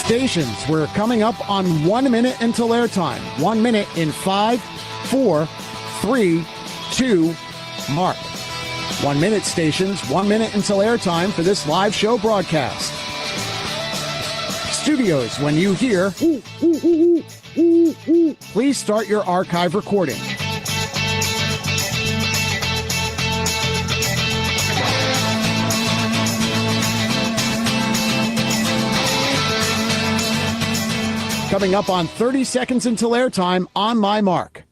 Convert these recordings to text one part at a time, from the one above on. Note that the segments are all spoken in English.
Stations, we're coming up on 1 minute until airtime. 1 minute in 5, 4, 3, 2, mark. 1 minute stations, 1 minute until airtime for this live show broadcast. Studios, when you hear, please start your archive recording. Coming up on 30 seconds until airtime on my mark.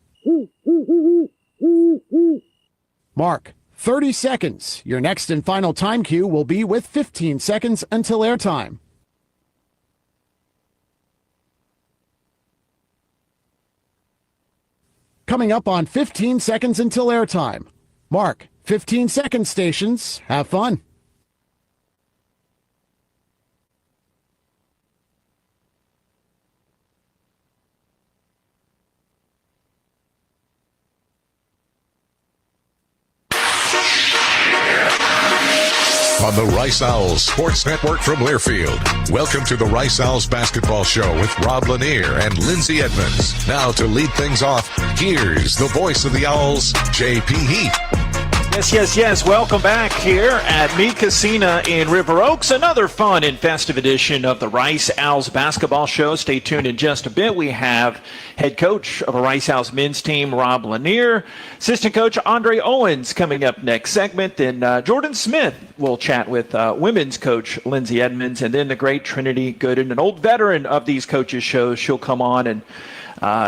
Mark, 30 seconds. Your next and final time cue will be with 15 seconds until airtime. Coming up on 15 seconds until airtime. Mark, 15 seconds stations. Have fun. On the Rice Owls Sports Network from Learfield. Welcome to the Rice Owls Basketball Show with Rob Lanier and Lindsay Edmonds. Now to lead things off, here's the voice of the Owls, J.P. Heath. Yes. Welcome back here at Mi Cocina in River Oaks. Another fun and festive edition of the Rice Owls Basketball Show. Stay tuned in just a bit. We have head coach of a Rice Owls men's team, Rob Lanier. Assistant coach Andre Owens coming up next segment. Then Jordan Smith will chat with women's coach Lindsay Edmonds. And then the great Trinity Gooden, an old veteran of these coaches' shows. She'll come on and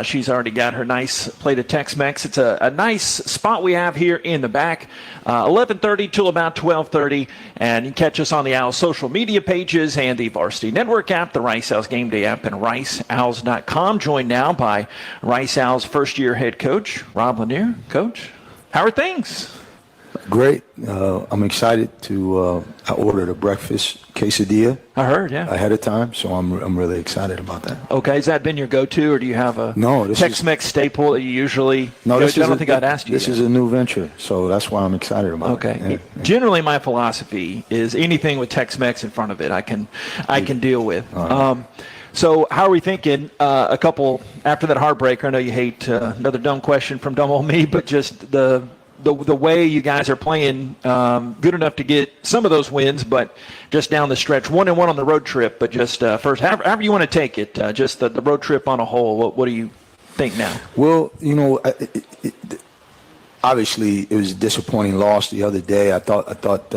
she's already got her nice plate of Tex-Mex. It's a nice spot we have here in the back, 11:30 till about 12:30. And you can catch us on the Owls social media pages and the Varsity Network app, the Rice Owls Gameday app, and riceowls.com. Joined now by Rice Owls first-year head coach, Rob Lanier. Coach, how are things? Great. I'm excited to. I ordered a breakfast quesadilla. I heard, yeah, ahead of time, so I'm really excited about that. Okay, has that been your go-to, or do you have a Tex-Mex staple that you usually? No, I don't think I'd asked you. This is a new venture, so that's why I'm excited about it. Okay. Yeah. Generally, my philosophy is anything with Tex-Mex in front of it, I can deal with. So how are we thinking a couple after that heartbreaker? I know you hate another dumb question from dumb old me, but just the way you guys are playing, good enough to get some of those wins, but just down the stretch, 1-1 on the road trip. But just first, however you want to take it, just the road trip on a whole, what do you think now? Well, obviously it was a disappointing loss the other day. I thought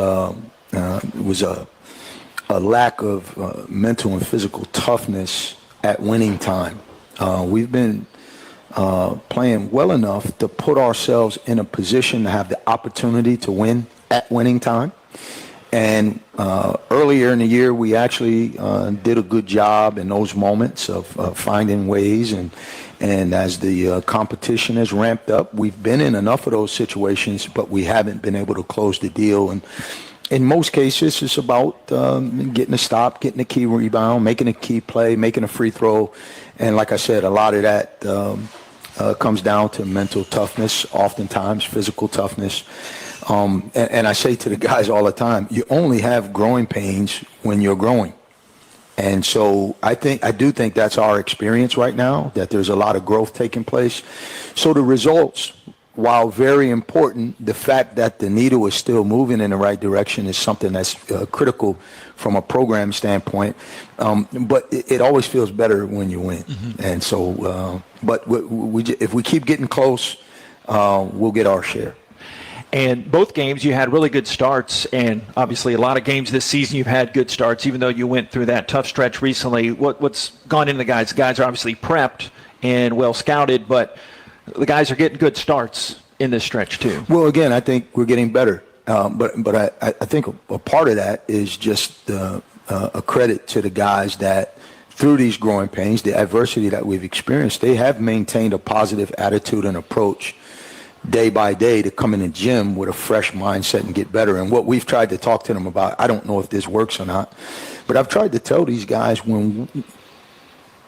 it was a lack of mental and physical toughness at winning time. We've been playing well enough to put ourselves in a position to have the opportunity to win at winning time. And earlier in the year, we actually did a good job in those moments of finding ways. And as the competition has ramped up, we've been in enough of those situations, but we haven't been able to close the deal. And in most cases, it's about getting a stop, getting a key rebound, making a key play, making a free throw. And like I said, a lot of that comes down to mental toughness, oftentimes physical toughness. And I say to the guys all the time, you only have growing pains when you're growing. And so I do think that's our experience right now, that there's a lot of growth taking place. So the results, while very important, the fact that the needle is still moving in the right direction is something that's critical from a program standpoint. But it always feels better when you win. Mm-hmm. And so, but if we keep getting close, we'll get our share. And both games, you had really good starts, and obviously a lot of games this season you've had good starts, even though you went through that tough stretch recently. What's gone into the guys? The guys are obviously prepped and well scouted, but the guys are getting good starts in this stretch too. Well, again, I think we're getting better, but I think a part of that is just a credit to the guys that through these growing pains, the adversity that we've experienced, they have maintained a positive attitude and approach day by day to come in the gym with a fresh mindset and get better. And what we've tried to talk to them about, I don't know if this works or not, but I've tried to tell these guys when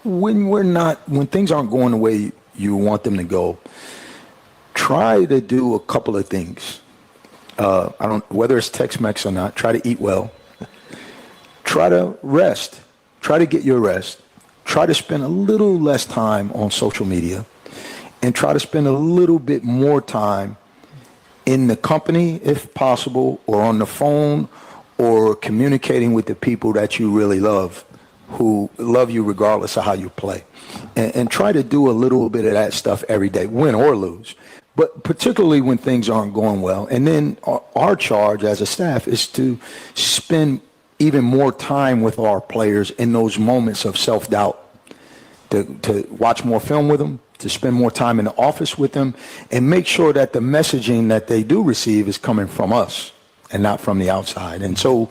things aren't going the way you want them to go, try to do a couple of things. Whether it's Tex-Mex or not, try to eat well. Try to rest. try to get your rest, try to spend a little less time on social media, and try to spend a little bit more time in the company, if possible, or on the phone, or communicating with the people that you really love, who love you regardless of how you play. And try to do a little bit of that stuff every day, win or lose. But particularly when things aren't going well. And then our charge as a staff is to spend even more time with our players in those moments of self-doubt, to watch more film with them, to spend more time in the office with them, and make sure that the messaging that they do receive is coming from us and not from the outside. And so,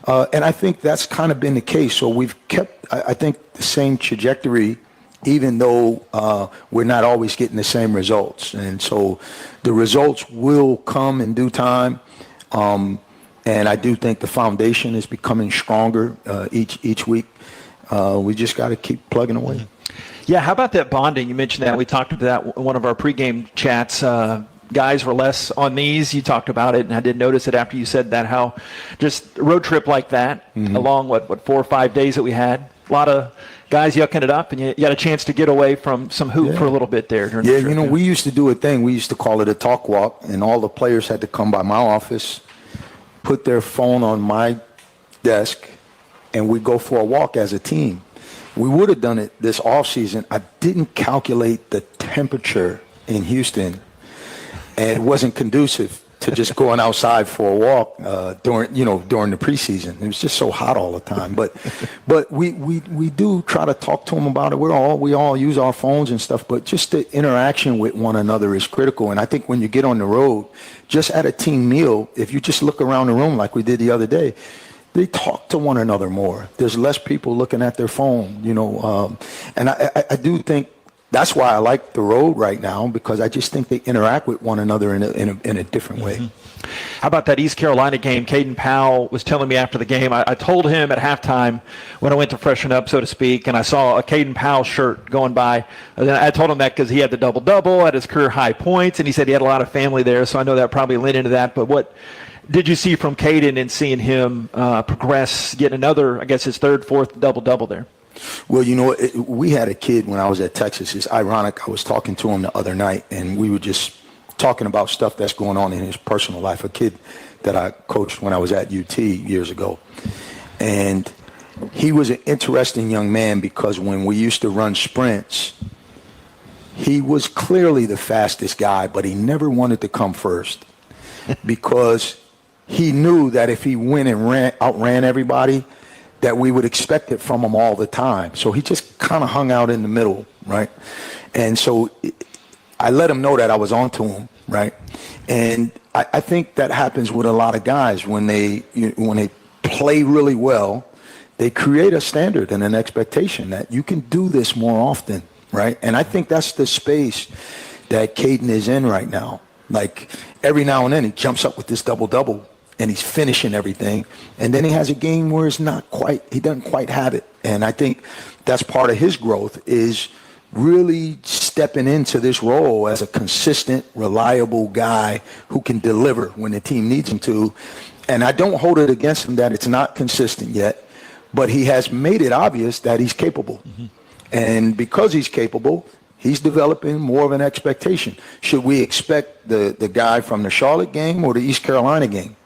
and I think that's kind of been the case. So we've kept, I think, the same trajectory, even though we're not always getting the same results. And so the results will come in due time. And I do think the foundation is becoming stronger each week. We just got to keep plugging away. Yeah, how about that bonding? You mentioned that. We talked about that in one of our pregame chats. Guys were less on these. You talked about it, and I did notice it after you said that, how just a road trip like that, along, what, 4 or 5 days that we had, a lot of guys yucking it up, and you got a chance to get away from some hoop for a little bit there. Yeah, you know, we used to do a thing. We used to call it a talk walk, and all the players had to come by my office, put their phone on my desk, and we'd go for a walk as a team. We would have done it this off season. I didn't calculate the temperature in Houston, and it wasn't conducive to just going outside for a walk during the preseason. It was just so hot all the time. But we do try to talk to them about it. We all use our phones and stuff, but just the interaction with one another is critical. And I think when you get on the road, just at a team meal, if you just look around the room like we did the other day, they talk to one another more. There's less people looking at their phone, and I do think that's why I like the road right now, because I just think they interact with one another in a different way. How about that East Carolina game? Caden Powell was telling me after the game, I told him at halftime when I went to freshen up, so to speak, and I saw a Caden Powell shirt going by. And then I told him that because he had the double-double at his career high points, and he said he had a lot of family there, so I know that probably led into that. But what did you see from Caden and seeing him progress, get another, I guess his third, fourth double-double there? Well, we had a kid when I was at Texas. It's ironic. I was talking to him the other night, and we were just talking about stuff that's going on in his personal life, a kid that I coached when I was at UT years ago. And he was an interesting young man because when we used to run sprints, he was clearly the fastest guy, but he never wanted to come first because he knew that if he went and outran everybody, that we would expect it from him all the time. So he just kind of hung out in the middle, right? And so I let him know that I was on to him, right? And I think that happens with a lot of guys when they play really well. They create a standard and an expectation that you can do this more often, right? And I think that's the space that Caden is in right now. Like every now and then he jumps up with this double-double and he's finishing everything. And then he has a game where he doesn't quite have it. And I think that's part of his growth is really stepping into this role as a consistent, reliable guy who can deliver when the team needs him to. And I don't hold it against him that it's not consistent yet, but he has made it obvious that he's capable. And because he's capable, he's developing more of an expectation. Should we expect the guy from the Charlotte game or the East Carolina game?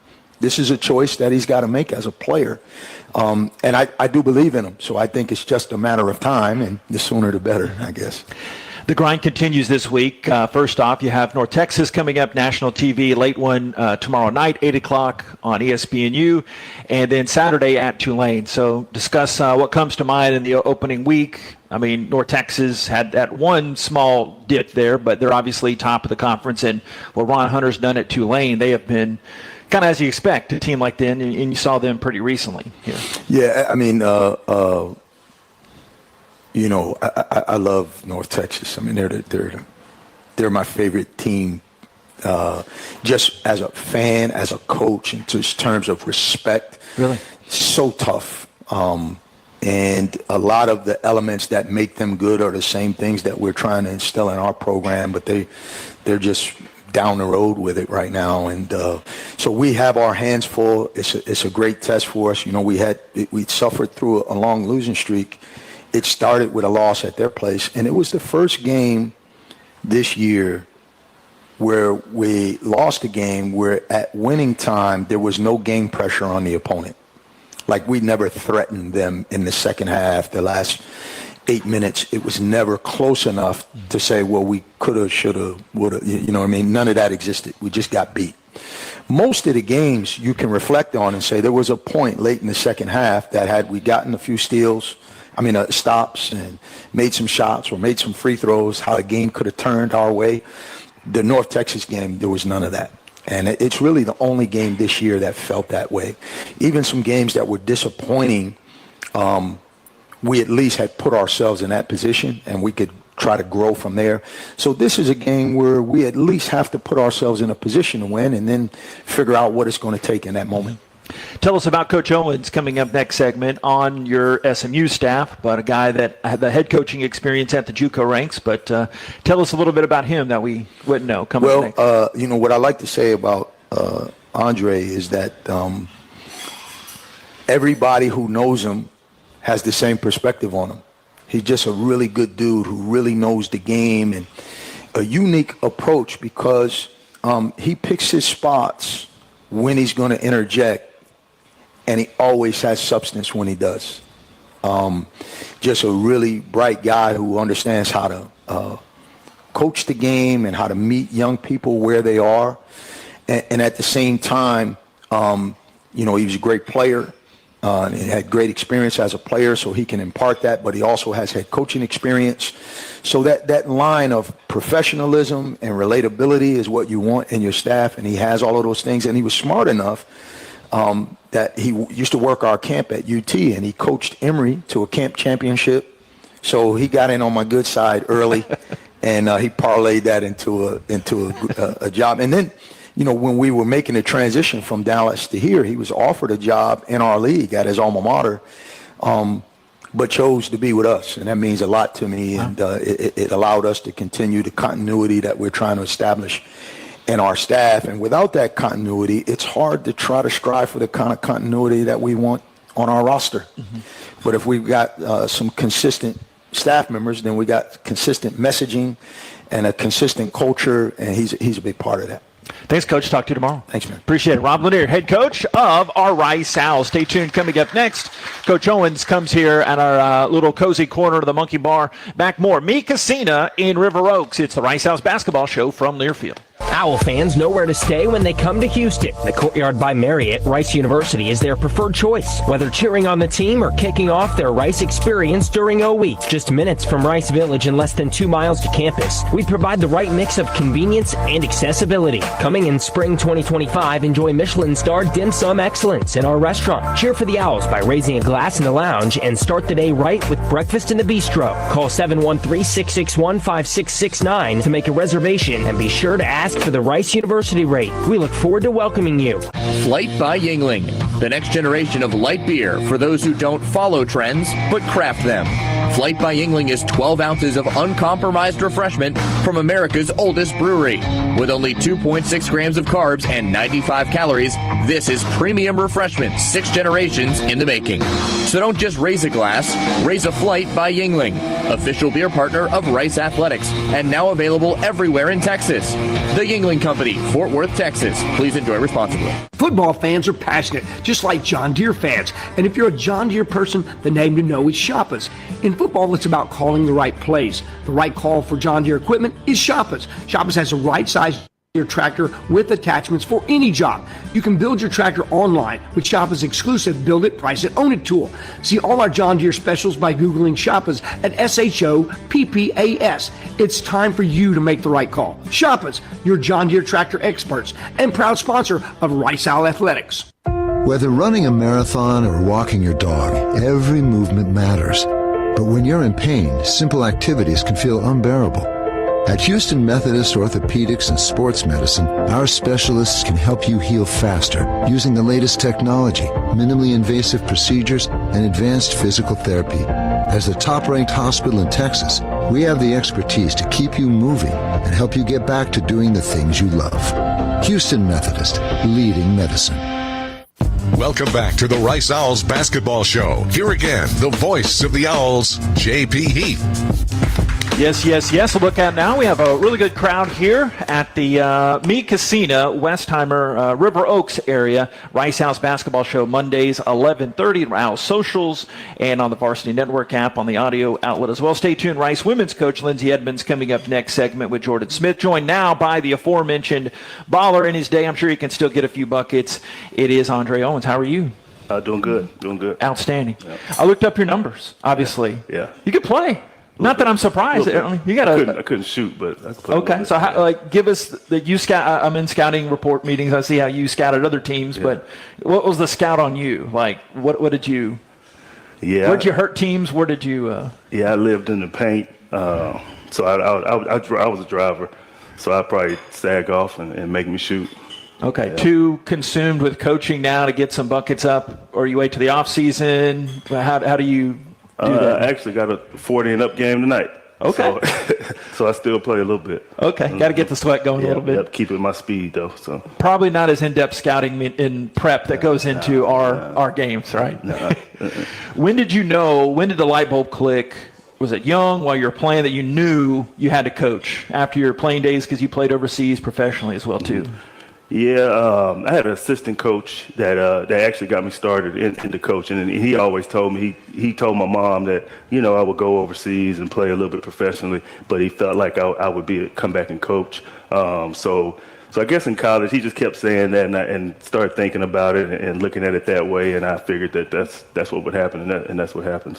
This is a choice that he's got to make as a player. And I do believe in him. So I think it's just a matter of time, and the sooner the better, I guess. The grind continues this week. First off, you have North Texas coming up, national TV, late one tomorrow night, 8 o'clock on ESPNU, and then Saturday at Tulane. So discuss what comes to mind in the opening week. I mean, North Texas had that one small dip there, but they're obviously top of the conference. And what Ron Hunter's done at Tulane, they have been kind of as you expect, a team like that, and you saw them pretty recently here. Yeah, I mean, I love North Texas. I mean, they're my favorite team, just as a fan, as a coach, in just terms of respect. Really, so tough. And a lot of the elements that make them good are the same things that we're trying to instill in our program, but they're just down the road with it right now. And so we have our hands full. It's a great test for us. You know, we suffered through a long losing streak. It started with a loss at their place, and it was the first game this year where we lost a game where at winning time there was no game pressure on the opponent. Like, we never threatened them in the second half, the last 8 minutes. It was never close enough to say, well, we coulda, shoulda, woulda. You know what I mean? None of that existed. We just got beat. Most of the games you can reflect on and say there was a point late in the second half that had we gotten a few stops and made some shots or made some free throws, how the game could have turned our way. The North Texas game, there was none of that. And it's really the only game this year that felt that way. Even some games that were disappointing, we at least had put ourselves in that position and we could try to grow from there. So this is a game where we at least have to put ourselves in a position to win and then figure out what it's going to take in that moment. Tell us about Coach Owens coming up next segment on your SMU staff, but a guy that had the head coaching experience at the JUCO ranks. But tell us a little bit about him that we wouldn't know coming up next. Well, you know, what I like to say about Andre is that everybody who knows him has the same perspective on him. He's just a really good dude who really knows the game, and a unique approach because he picks his spots when he's going to interject, and he always has substance when he does. Just a really bright guy who understands how to coach the game and how to meet young people where they are. And at the same time, you know, he was a great player. And he had great experience as a player, so he can impart that, but he also has head coaching experience. So that line of professionalism and relatability is what you want in your staff, and he has all of those things. And he was smart enough that he used to work our camp at UT, and he coached Emory to a camp championship. So he got in on my good side early, and he parlayed that into a job. And then, you know, when we were making the transition from Dallas to here, he was offered a job in our league at his alma mater, but chose to be with us. And that means a lot to me. And it allowed us to continue the continuity that we're trying to establish in our staff. And without that continuity, it's hard to try to strive for the kind of continuity that we want on our roster. Mm-hmm. But if we've got some consistent staff members, then we got consistent messaging and a consistent culture, and he's a big part of that. Thanks, Coach. Talk to you tomorrow. Thanks, man. Appreciate it. Rob Lanier, head coach of our Rice Owls. Stay tuned. Coming up next, Coach Owens comes here at our little cozy corner of the Monkey Bar. Back more. Mi Cocina in River Oaks. It's the Rice Owls basketball show from Learfield. Owl fans know where to stay when they come to Houston. The Courtyard by Marriott Rice University is their preferred choice, whether cheering on the team or kicking off their Rice experience during O Week. Just minutes from Rice Village and less than 2 miles to campus, we provide the right mix of convenience and accessibility. Coming in spring 2025, enjoy Michelin-starred dim sum excellence in our restaurant. Cheer for the Owls by raising a glass in the lounge and start the day right with breakfast in the bistro. Call 713-661-5669 to make a reservation and be sure to ask for the Rice University rate. We look forward to welcoming you. Flight by Yuengling, the next generation of light beer for those who don't follow trends but craft them. Flight by Yuengling is 12 ounces of uncompromised refreshment from America's oldest brewery. With only 2.6 grams of carbs and 95 calories, this is premium refreshment 6 generations in the making. So don't just raise a glass, raise a flight by Yuengling, official beer partner of Rice Athletics, and now available everywhere in Texas. The Yuengling Company, Fort Worth, Texas. Please enjoy responsibly. Football fans are passionate, just like John Deere fans. And if you're a John Deere person, the name to know is Shoppers. In football, it's about calling the right plays. The right call for John Deere equipment is Shoppers. Shoppers has the right size your tractor with attachments for any job. You can build your tractor online with Shoppers' exclusive Build It, Price It, Own It tool. See all our John Deere specials by Googling Shoppers at SHOPPAS. It's time for you to make the right call. Shoppers, your John Deere tractor experts and proud sponsor of Rice Owl Athletics. Whether running a marathon or walking your dog, every movement matters. But when you're in pain, simple activities can feel unbearable. At Houston Methodist Orthopedics and Sports Medicine, our specialists can help you heal faster using the latest technology, minimally invasive procedures, and advanced physical therapy. As the top-ranked hospital in Texas, we have the expertise to keep you moving and help you get back to doing the things you love. Houston Methodist, leading medicine. Welcome back to the Rice Owls Basketball Show. Here again, the voice of the Owls, J.P. Heath. Yes. Look out now. We have a really good crowd here at the Mi Cocina, Westheimer, River Oaks area. Rice Owls Basketball Show Mondays, 11:30. Owls Socials and on the Varsity Network app on the audio outlet as well. Stay tuned. Rice women's coach Lindsay Edmonds coming up next segment with Jordan Smith, joined now by the aforementioned baller in his day. I'm sure he can still get a few buckets. It is Andre Owens. How are you? Doing good. Outstanding. Yeah. I looked up your numbers, obviously. Yeah. You could play. Not that I'm surprised. You got I couldn't shoot, but I could play. Okay, so give us you scout. I'm in scouting report meetings. I see how you scouted other teams, but what was the scout on you? Like, what did you? Yeah. Where did you hurt teams? Where did you? Yeah, I lived in the paint, so I was a driver, so I'd probably sag off and make me shoot. Okay, too consumed with coaching now to get some buckets up, or you wait to the off season? How do you? I actually got a 40 and up game tonight. Okay. So I still play a little bit. Okay, got to get the sweat going a little bit. Keeping my speed though. So probably not as in-depth scouting in prep that goes into our games, right? No. When did the light bulb click? Was it young while you were playing that you knew you had to coach after your playing days because you played overseas professionally as well too? Yeah, I had an assistant coach that actually got me started into coaching, and he always told me he told my mom that I would go overseas and play a little bit professionally, but he felt like I would come back and coach. So I guess in college he just kept saying that, and started thinking about it and looking at it that way, and I figured that's what would happen, and that's what happened.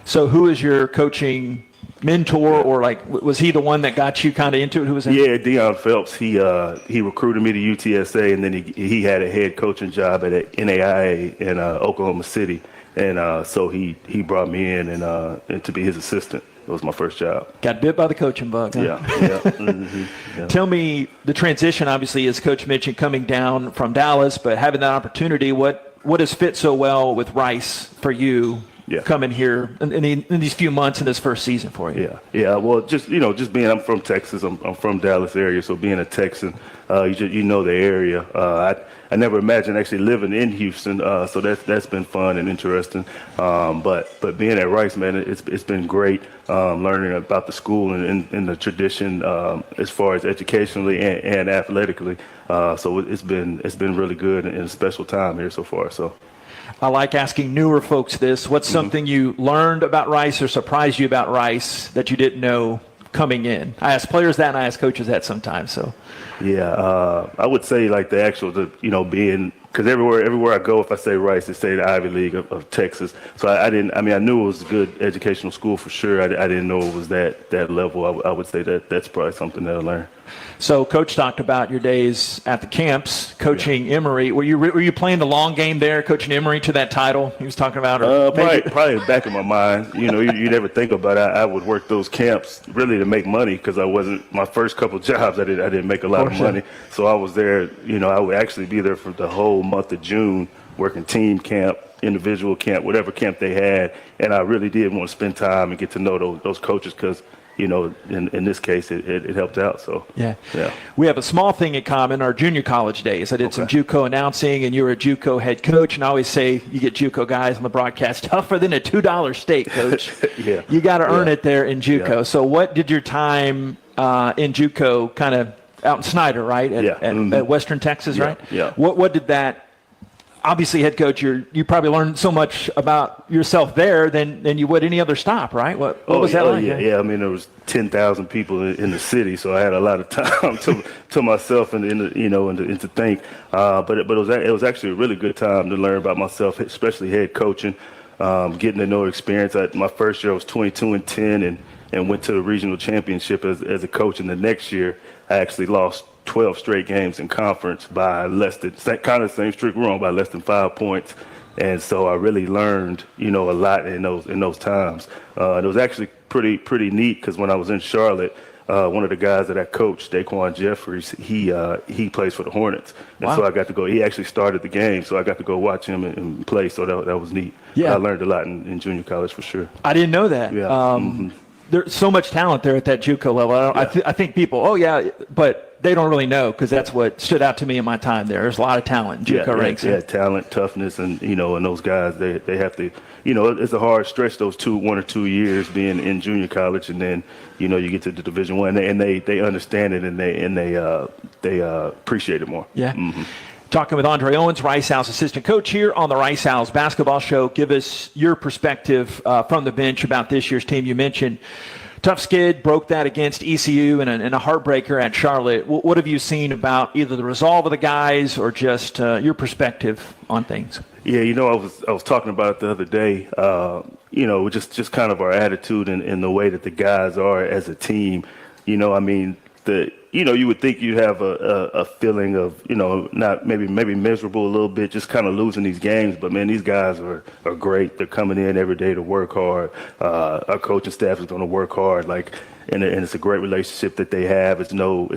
So who is your coaching mentor, or was he the one that got you kind of into it? Who was in? Yeah, Deion Phelps. He recruited me to UTSA, and then he had a head coaching job at NAIA in Oklahoma City, and so he brought me in and to be his assistant. It was my first job. Got bit by the coaching bug. Huh? Yeah. Mm-hmm. Yeah. Tell me the transition. Obviously, as Coach mentioned, coming down from Dallas, but having that opportunity. What has fit so well with Rice for you? Yeah. Coming here in these few months in this first season for you. Yeah. Well, just being, I'm from Texas. I'm from Dallas area, so being a Texan, you know the area. I never imagined actually living in Houston, so that's been fun and interesting. But being at Rice, man, it's been great learning about the school and the tradition as far as educationally and athletically. So it's been really good and a special time here so far. So. I like asking newer folks this. What's something you learned about Rice or surprised you about Rice that you didn't know coming in? I ask players that, and I ask coaches that sometimes. So, yeah, I would say being, because everywhere I go, if I say Rice, they say the Ivy League of Texas. So I knew it was a good educational school for sure. I didn't know it was that level. I would say that's probably something that I learned. So, Coach talked about your days at the camps, coaching Emory. Were you playing the long game there, coaching Emory to that title he was talking about? Probably back in my mind. You never think about it. I would work those camps really to make money because I wasn't my first couple of jobs. I didn't make a lot of money, so I was there. I would actually be there for the whole month of June, working team camp, individual camp, whatever camp they had, and I really did want to spend time and get to know those coaches because. In this case, it helped out. So yeah, we have a small thing in common. Our junior college days, I did some JUCO announcing, and you were a JUCO head coach. And I always say you get JUCO guys on the broadcast tougher than a $2 steak, Coach. You got to earn it there in JUCO. Yeah. So what did your time in JUCO kind of out in Snyder, right? At Western Texas, right? Yeah. What did that? Obviously, head coach, you probably learned so much about yourself there than you would any other stop, right? What was that like? Yeah. I mean, there was 10,000 people in the city, so I had a lot of time to myself and to think. But it was actually a really good time to learn about myself, especially head coaching, getting to know experience. My first year I was 22-10 and went to the regional championship as a coach. And the next year I actually lost 12 straight games in conference by less than kind of the same streak we're on, by less than 5 points. And so I really learned, a lot in those times. It was actually pretty neat because when I was in Charlotte, one of the guys that I coached, Daquan Jeffries, he plays for the Hornets. And Wow. so I got to go. He actually started the game, so I got to go watch him and play. So that was neat. Yeah. I learned a lot in junior college for sure. I didn't know that. Yeah. There's so much talent there at that JUCO level. I think people, but they don't really know, because that's what stood out to me in my time there. There's a lot of talent in JUCO ranks. Yeah, talent, toughness, and and those guys, they have to, it's a hard stretch, those 1 or 2 years being in junior college, and then you get to the Division I, and they understand it, and they appreciate it more. Yeah. Talking with Andre Owens, Rice Owls assistant coach here on the Rice Owls basketball show. Give us your perspective from the bench about this year's team. You mentioned tough skid, broke that against ECU and a heartbreaker at Charlotte. What have you seen about either the resolve of the guys or just your perspective on things? Yeah, I was talking about it the other day. Just kind of our attitude and the way that the guys are as a team. You would think you have a feeling of, not maybe miserable a little bit, just kind of losing these games. But, man, these guys are great. They're coming in every day to work hard. Our coaching staff is going to work hard. And it's a great relationship that they have. It's no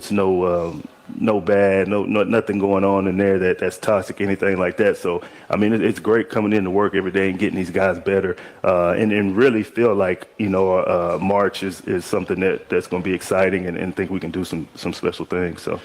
bad, nothing going on in there that's toxic, anything like that. So, it's great coming in to work every day and getting these guys better, and really feel like, March is something that's going to be exciting, and think we can do some special things. So,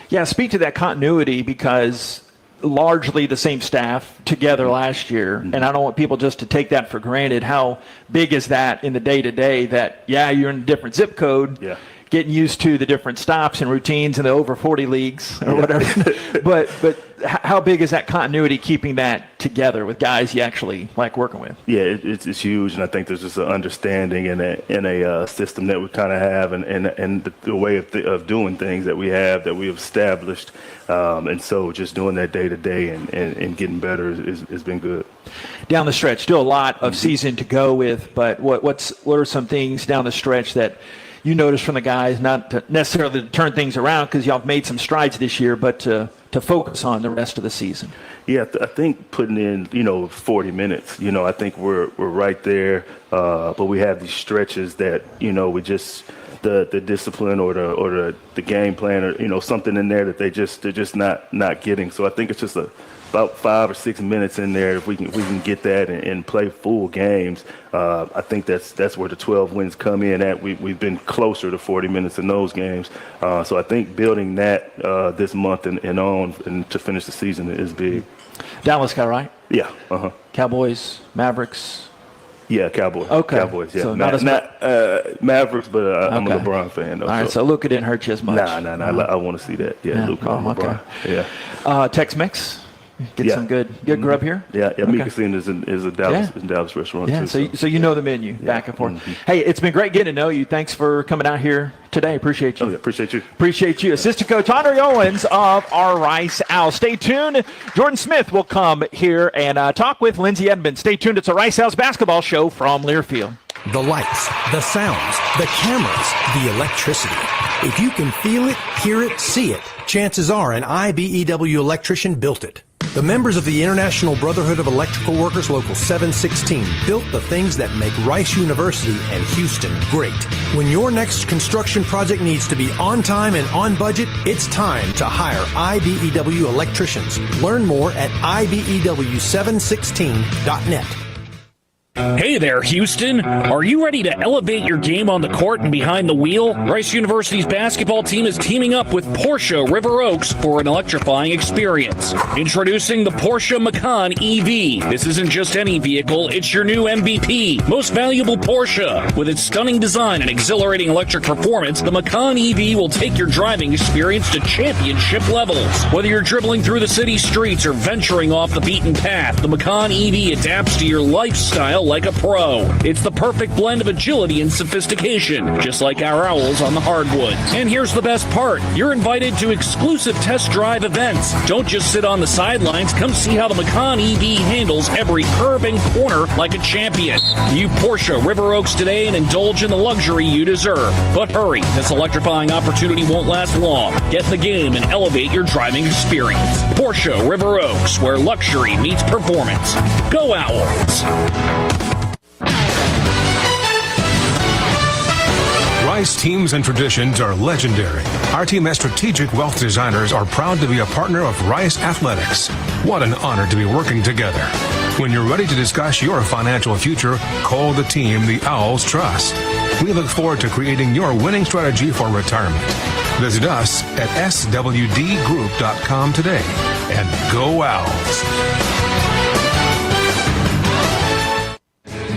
yeah, speak to that continuity, because largely the same staff together last year, and I don't want people just to take that for granted. How big is that in the day-to-day that, you're in a different zip code, getting used to the different stops and routines in the over 40 leagues or whatever. but how big is that continuity, keeping that together with guys you actually like working with? Yeah, it's huge, and I think there's just an understanding and a system that we kind of have, and the way of doing things that we have established, and so just doing that day to day and getting better has been good. Down the stretch, still a lot of season to go with, but what are some things down the stretch that you notice from the guys, not to necessarily to turn things around, because y'all have made some strides this year, but to focus on the rest of the season? Yeah, I think putting in, 40 minutes, I think we're right there, but we have these stretches that, we just, the discipline or the game plan, or, something in there that they're just not getting. So I think it's just about 5 or 6 minutes in there. If we can get that and play full games, I think that's where the 12 wins come in at. We've been closer to 40 minutes in those games. So I think building that this month and on and to finish the season is big. Dallas guy, right? Yeah. Cowboys, Mavericks. Yeah, Cowboys. Okay. Cowboys. Yeah. So not Mavericks, but I'm a LeBron fan. Though, all right. So Luka didn't hurt you as much. Nah. I want to see that. Yeah. Luka and LeBron. Okay. Yeah. Tex-Mex. Get some good grub here. Yeah. Mi Cocina is a Dallas restaurant. Yeah. Too, so you know the menu back and forth. Hey, it's been great getting to know you. Thanks for coming out here today. Appreciate you. Appreciate you. Appreciate you. Assistant Coach Andre Owens of our Rice Owls. Stay tuned. Jordan Smith will come here and talk with Lindsay Edmonds. Stay tuned. It's a Rice Owls basketball show from Learfield. The lights, the sounds, the cameras, the electricity. If you can feel it, hear it, see it, chances are an IBEW electrician built it. The members of the International Brotherhood of Electrical Workers Local 716 built the things that make Rice University and Houston great. When your next construction project needs to be on time and on budget, it's time to hire IBEW electricians. Learn more at IBEW716.net. Hey there, Houston. Are you ready to elevate your game on the court and behind the wheel? Rice University's basketball team is teaming up with Porsche River Oaks for an electrifying experience. Introducing the Porsche Macan EV. This isn't just any vehicle, it's your new MVP, most valuable Porsche. With its stunning design and exhilarating electric performance, the Macan EV will take your driving experience to championship levels. Whether you're dribbling through the city streets or venturing off the beaten path, the Macan EV adapts to your lifestyle like a pro. It's the perfect blend of agility and sophistication, just like our Owls on the hardwood. And here's the best part. You're invited to exclusive test drive events. Don't just sit on the sidelines. Come see how the Macan EV handles every curve and corner like a champion. View Porsche River Oaks today and indulge in the luxury you deserve. But hurry, this electrifying opportunity won't last long. Get in the game and elevate your driving experience. Porsche River Oaks, where luxury meets performance. Go Owls! Rice teams and traditions are legendary. Our team as strategic wealth designers are proud to be a partner of Rice Athletics. What an honor to be working together. When you're ready to discuss your financial future, call the team the Owls trust. We look forward to creating your winning strategy for retirement. Visit us at swdgroup.com today and go Owls.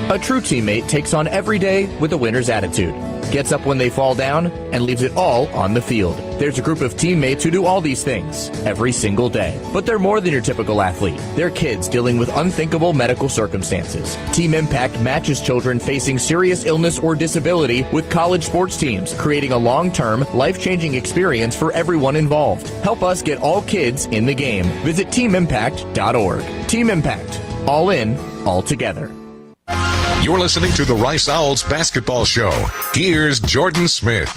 A true teammate takes on every day with a winner's attitude, gets up when they fall down, and leaves it all on the field. There's a group of teammates who do all these things every single day. But they're more than your typical athlete. They're kids dealing with unthinkable medical circumstances. Team Impact matches children facing serious illness or disability with college sports teams, creating a long-term, life-changing experience for everyone involved. Help us get all kids in the game. Visit teamimpact.org. Team Impact. All in, all together. You're listening to the Rice Owls Basketball Show. Here's Jordan Smith.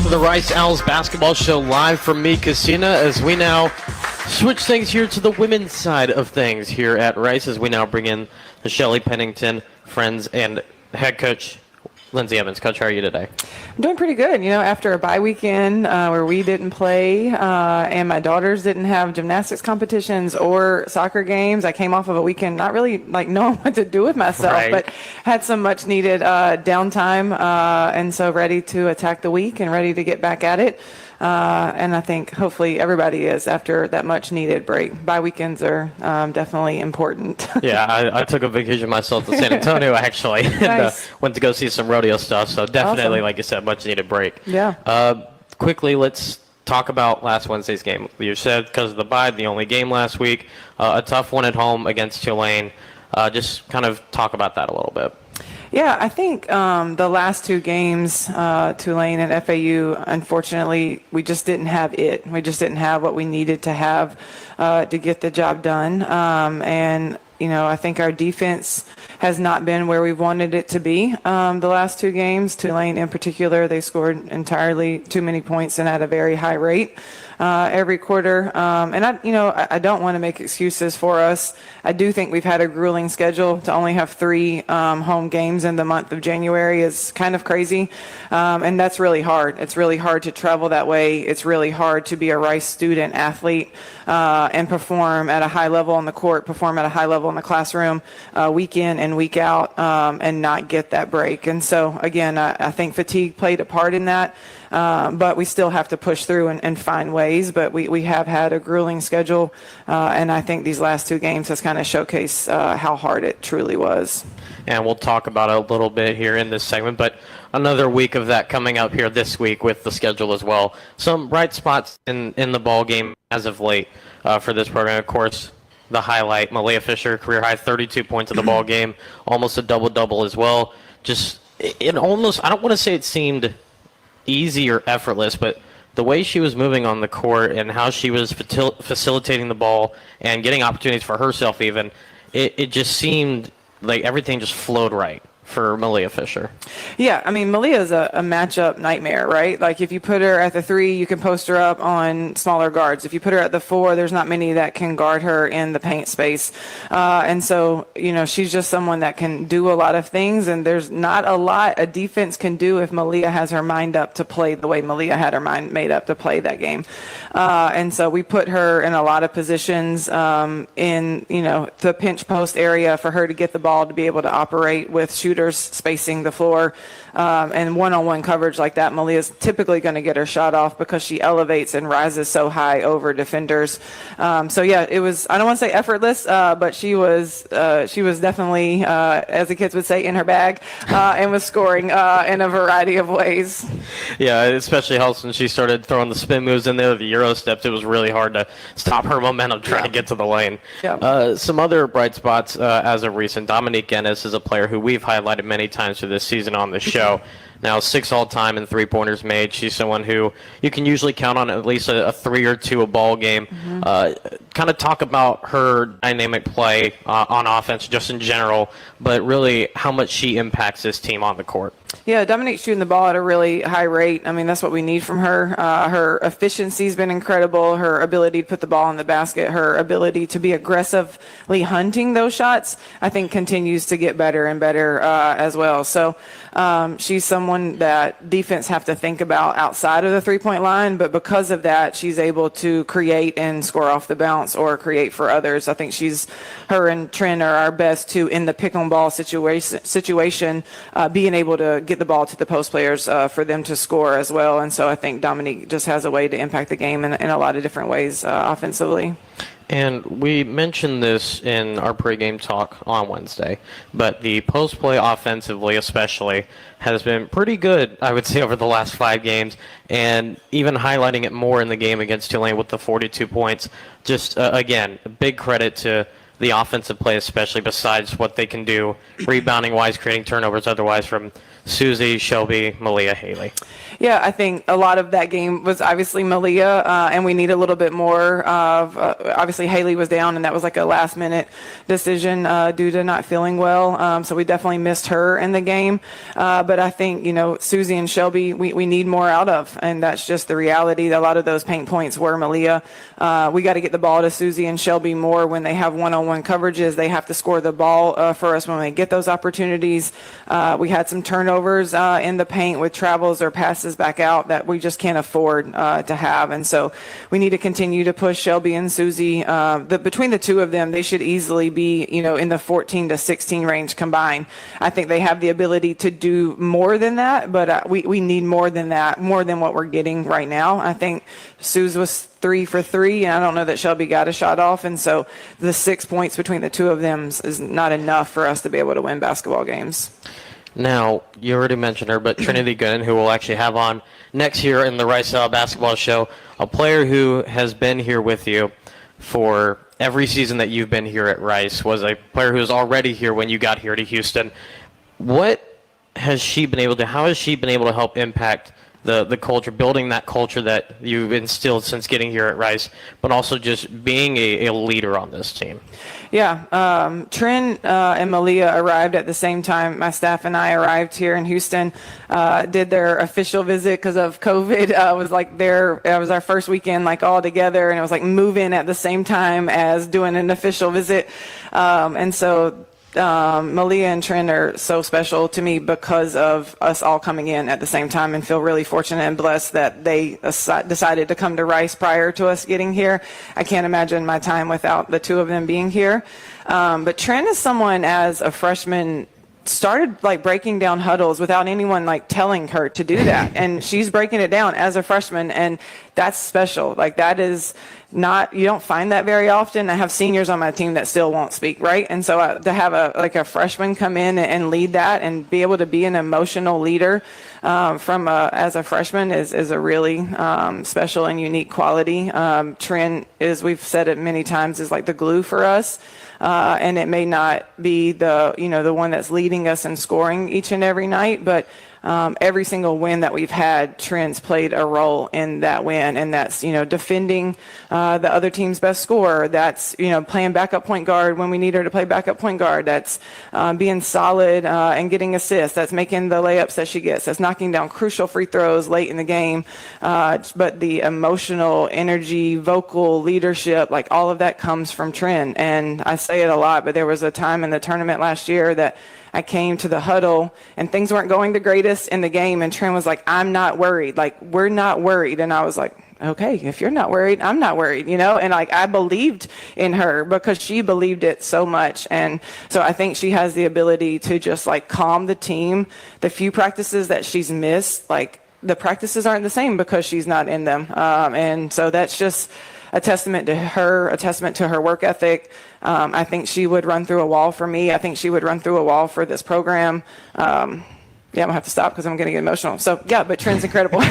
For the Rice Owls Basketball Show live from Mi Cocina as we now switch things here to the women's side of things here at Rice as we now bring in the Shelley, Pennington, friends, and head coach Lindsay Edmonds. Coach, how are you today? I'm doing pretty good. After a bye weekend where we didn't play and my daughters didn't have gymnastics competitions or soccer games, I came off of a weekend not really knowing what to do with myself, right, but had some much needed downtime and so ready to attack the week and ready to get back at it. And I think hopefully everybody is after that much needed break. Bye weekends are definitely important. Yeah, I took a vacation myself to San Antonio actually. Nice. And went to go see some rodeo stuff. So definitely, Awesome. like you said, much needed break. Yeah. Quickly, let's talk about last Wednesday's game. You said because of the bye, the only game last week, a tough one at home against Tulane. Just kind of talk about that a little bit. Yeah, I think the last two games, Tulane and FAU, unfortunately, we just didn't have it. We just didn't have what we needed to have to get the job done. And I think our defense has not been where we wanted it to be the last two games. Tulane in particular, they scored entirely too many points and at a very high rate every quarter. And I don't want to make excuses for us. I do think we've had a grueling schedule. To only have 3 home games in the month of January is kind of crazy. And that's really hard. It's really hard to travel that way. It's really hard to be a Rice student athlete and perform at a high level on the court, perform at a high level in the classroom week in and week out and not get that break. And so, again, I think fatigue played a part in that. But we still have to push through and find ways. But we have had a grueling schedule, and I think these last 2 games has kind of showcased how hard it truly was. And we'll talk about it a little bit here in this segment, but another week of that coming up here this week with the schedule as well. Some bright spots in the ball game as of late for this program. Of course, the highlight, Malia Fisher, career high 32 points in the ball game, almost a double-double as well. Just, it almost, I don't want to say it seemed easy or effortless, but the way she was moving on the court and how she was facilitating the ball and getting opportunities for herself even, it just seemed like everything just flowed right for Malia Fisher. Yeah, I mean, Malia's a matchup nightmare, right? Like, if you put her at the 3, you can post her up on smaller guards. If you put her at the 4, there's not many that can guard her in the paint space. And so, she's just someone that can do a lot of things, and there's not a lot a defense can do if Malia has her mind up to play the way Malia had her mind made up to play that game. And so we put her in a lot of positions in, the pinch post area for her to get the ball to be able to operate with shooters spacing the floor. And one-on-one coverage like that, Malia's typically going to get her shot off because she elevates and rises so high over defenders. So yeah, it was, I don't want to say effortless, but she was definitely, as the kids would say, in her bag, and was scoring in a variety of ways. Yeah, it especially helps when she started throwing the spin moves in there, the Euro steps. It was really hard to stop her momentum trying to get to the lane. Yeah. Some other bright spots as of recent. Dominique Ennis is a player who we've highlighted many times for this season on the show. Now 6 all-time and 3-pointers made. She's someone who you can usually count on at least a 3 or 2 a ball game. Kind of talk about her dynamic play on offense just in general, but really how much she impacts this team on the court. Yeah, Dominique's shooting the ball at a really high rate. I mean, that's what we need from her. Her efficiency's been incredible. Her ability to put the ball in the basket, her ability to be aggressively hunting those shots, I think continues to get better and better as well. So she's someone someone that defense have to think about outside of the three-point line, but because of that, she's able to create and score off the bounce or create for others. I think her and Trent are our best two in the pick-on-ball situation, being able to get the ball to the post players for them to score as well. And so I think Dominique just has a way to impact the game in a lot of different ways offensively. And we mentioned this in our pregame talk on Wednesday, but the post play offensively especially has been pretty good, I would say, over the last 5 games, and even highlighting it more in the game against Tulane with the 42 points. Just, again, a big credit to the offensive play, especially besides what they can do rebounding-wise, creating turnovers otherwise from Susie, Shelby, Malia, Haley. Yeah, I think a lot of that game was obviously Malia, and we need a little bit more of, obviously Haley was down, and that was like a last-minute decision due to not feeling well, so we definitely missed her in the game. But I think, Susie and Shelby, we need more out of, and that's just the reality. A lot of those paint points were Malia. We got to get the ball to Susie and Shelby more when they have one-on-one coverages. They have to score the ball for us when we get those opportunities. We had some turnovers in the paint with travels or passes back out that we just can't afford to have. And so we need to continue to push Shelby and Susie. Between the two of them, they should easily be, in the 14 to 16 range combined. I think they have the ability to do more than that, but we need more than that, more than what we're getting right now. I think Suze was 3 for 3, and I don't know that Shelby got a shot off. And so the 6 points between the two of them is not enough for us to be able to win basketball games. Now, you already mentioned her, but Trinity Gooden, who we'll actually have on next year in the Rice Owls Basketball Show, a player who has been here with you for every season that you've been here at Rice, was a player who was already here when you got here to Houston. How has she been able to help impact the culture, building that culture that you've instilled since getting here at Rice, but also just being a leader on this team? Yeah, Trin and Malia arrived at the same time. My staff and I arrived here in Houston, did their official visit because of COVID. It was our first weekend all together, and it was like move in at the same time as doing an official visit. And so Malia and Trin are so special to me because of us all coming in at the same time, and feel really fortunate and blessed that they decided to come to Rice prior to us getting here. I can't imagine my time without the two of them being here. But Trin is someone, as a freshman, started breaking down huddles without anyone telling her to do that, and she's breaking it down as a freshman, and that's special. That is not, you don't find that very often. I have seniors on my team that still won't speak, right? And so to have a freshman come in and lead that and be able to be an emotional leader as a freshman is a really special and unique quality. Trin is, we've said it many times, is like the glue for us. And it may not be the one that's leading us in scoring each and every night, but every single win that we've had, Trin's played a role in that win, and that's defending the other team's best scorer. That's playing backup point guard when we need her to play backup point guard. That's being solid and getting assists. That's making the layups that she gets. That's knocking down crucial free throws late in the game. But the emotional energy, vocal leadership, all of that comes from Trin. And I say it a lot, but there was a time in the tournament last year that I came to the huddle and things weren't going the greatest in the game, and Trin was like, I'm not worried. We're not worried. And I was like, okay, if you're not worried, I'm not worried, and I believed in her because she believed it so much. And so I think she has the ability to just calm the team. The few practices that she's missed, the practices aren't the same because she's not in them. And so that's just a testament to her, a testament to her work ethic. I think she would run through a wall for me. I think she would run through a wall for this program. I'm gonna have to stop because I'm gonna get emotional. So yeah, but Trin's incredible.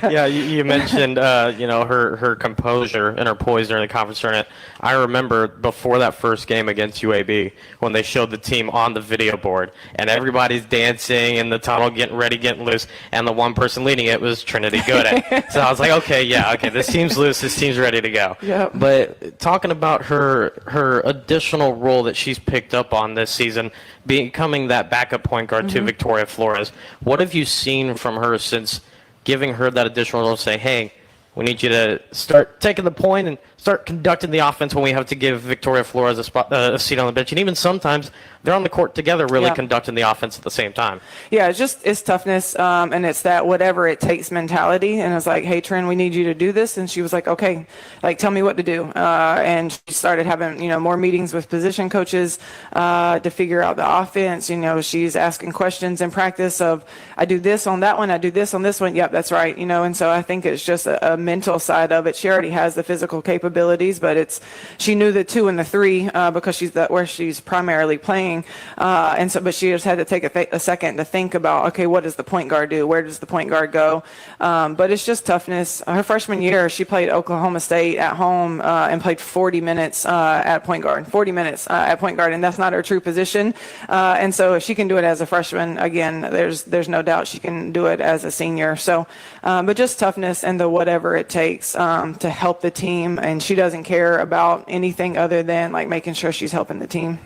Yeah, you mentioned her composure and her poise during the conference tournament. I remember before that first game against UAB when they showed the team on the video board and everybody's dancing in the tunnel, getting ready, getting loose, and the one person leading it was Trinity Gooden. So I was like, okay, this team's loose, this team's ready to go. Yep. But talking about her additional role that she's picked up on this season, becoming that backup point guard to Victoria Flores, what have you seen from her since giving her that additional role, say, hey, we need you to start taking the point and start conducting the offense when we have to give Victoria Flores a seat on the bench. And even sometimes they're on the court together really conducting the offense at the same time. Yeah, it's toughness, and it's that whatever it takes mentality. And it's like, hey, Trin, we need you to do this. And she was like, okay, like, tell me what to do. And she started having, more meetings with position coaches to figure out the offense. She's asking questions in practice of, I do this on that one, I do this on this one. Yep, that's right. And so I think it's just a mental side of it. She already has the physical capabilities, but she knew the 2 and the 3 because where she's primarily playing. But she just had to take a second to think about, okay, what does the point guard do? Where does the point guard go? But it's just toughness. Her freshman year, she played Oklahoma State at home and played 40 minutes at point guard, 40 minutes at point guard, and that's not her true position. And so if she can do it as a freshman, again, there's no doubt she can do it as a senior. So, but just toughness and the whatever it takes to help the team, and she doesn't care about anything other than like making sure she's helping the team.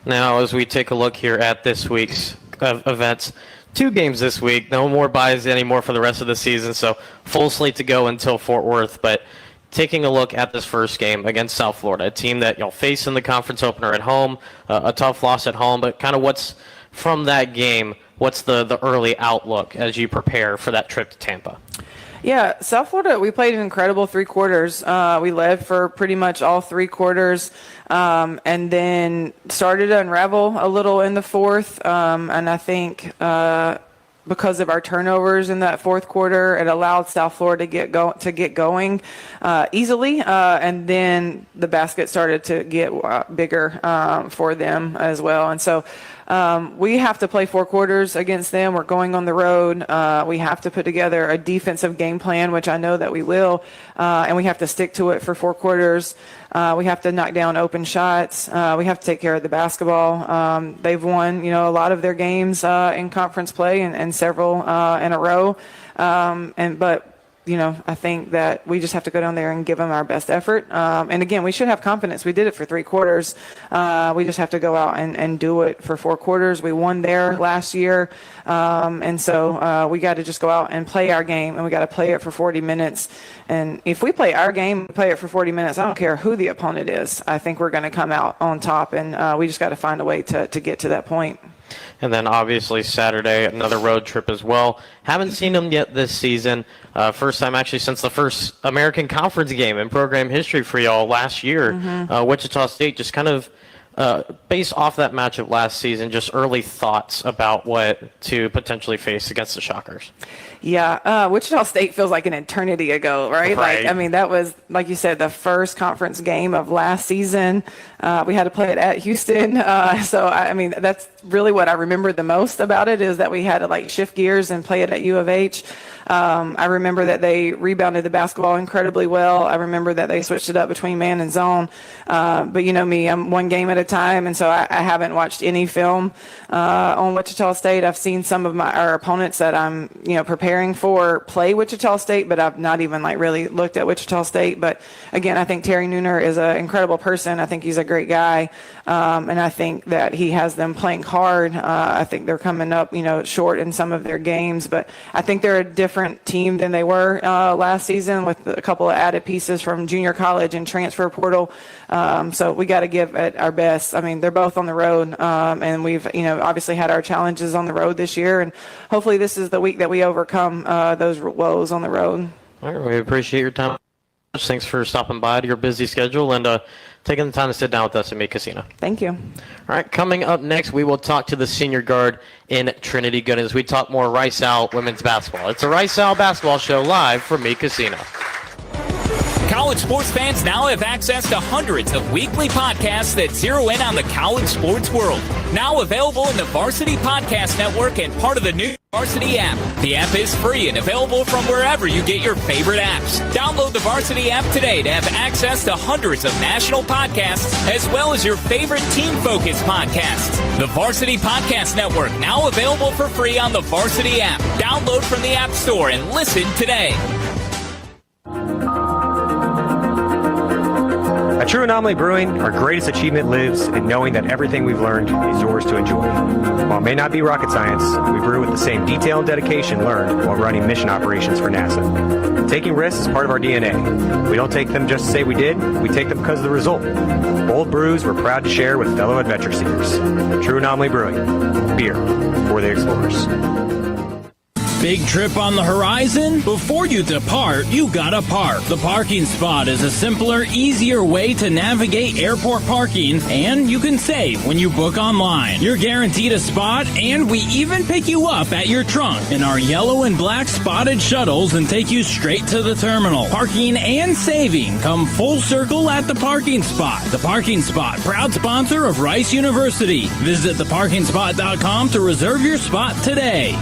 Now, as we take a look here at this week's events, 2 games this week, no more buys anymore for the rest of the season, so full slate to go until Fort Worth. But taking a look at this first game against South Florida, a team that you'll face in the conference opener at home, a tough loss at home, but kind of what's from that game, what's the early outlook as you prepare for that trip to Tampa? Yeah, South Florida, we played an incredible 3 quarters. We led for pretty much all 3 quarters, and then started to unravel a little in the fourth. And I think because of our turnovers in that fourth quarter, it allowed South Florida to get going easily. And then the basket started to get bigger for them as well. And so we have to play 4 quarters against them. We're going on the road. We have to put together a defensive game plan, which I know that we will, and we have to stick to it for 4 quarters. We have to knock down open shots. We have to take care of the basketball. They've won, a lot of their games in conference play and several in a row. But I think that we just have to go down there and give them our best effort. And again, we should have confidence. We did it for 3 quarters. We just have to go out and do it for 4 quarters. We won there last year. And so we got to just go out and play our game, and we got to play it for 40 minutes. And if we play our game, play it for 40 minutes, I don't care who the opponent is. I think we're going to come out on top, and we just got to find a way to get to that point. And then obviously Saturday, another road trip as well. Haven't seen them yet this season. First time actually since the first American Conference game in program history for y'all last year. Wichita State, just kind of based off that matchup last season, just early thoughts about what to potentially face against the Shockers. Yeah, Wichita State feels like an eternity ago, right? That was, like you said, the first conference game of last season. We had to play it at Houston. That's really what I remember the most about it, is that we had to shift gears and play it at U of H. I remember that they rebounded the basketball incredibly well. I remember that they switched it up between man and zone. But you know me, I'm one game at a time, and so I haven't watched any film on Wichita State. I've seen some of our opponents that I'm preparing for play Wichita State, but I've not even really looked at Wichita State. But again, I think Terry Nooner is an incredible person. I think he's a great guy, and I think that he has them playing hard. I think they're coming up short in some of their games, but I think they're a different team than they were last season, with a couple of added pieces from junior college and transfer portal. So we got to give it our best. I mean, they're both on the road, and we've obviously had our challenges on the road this year, and hopefully this is the week that we overcome those woes on the road. All right, we appreciate your time. Thanks for stopping by to your busy schedule and taking the time to sit down with us at Mi Cocina. Thank you. All right, coming up next, we will talk to the senior guard in Trinity Goodin as we talk more Rice Owl women's basketball. It's a Rice Owl basketball show live from Mi Cocina. College sports fans now have access to hundreds of weekly podcasts that zero in on the college sports world. Now available in the Varsity Podcast Network and part of the new Varsity app. The app is free and available from wherever you get your favorite apps. Download the Varsity app today to have access to hundreds of national podcasts, as well as your favorite team-focused podcasts. The Varsity Podcast Network, now available for free on the Varsity app. Download from the App Store and listen today. At True Anomaly Brewing, our greatest achievement lives in knowing that everything we've learned is yours to enjoy. While it may not be rocket science, we brew with the same detail and dedication learned while running mission operations for NASA. Taking risks is part of our DNA. We don't take them just to say we did, we take them because of the result. Bold brews we're proud to share with fellow adventure seekers. True Anomaly Brewing, beer for the explorers. Big trip on the horizon? Before you depart, you gotta park. The Parking Spot is a simpler, easier way to navigate airport parking, and you can save when you book online. You're guaranteed a spot, and we even pick you up at your trunk in our yellow and black spotted shuttles and take you straight to the terminal. Parking and saving come full circle at the Parking Spot. The Parking Spot, proud sponsor of Rice University. Visit theparkingspot.com to reserve your spot today.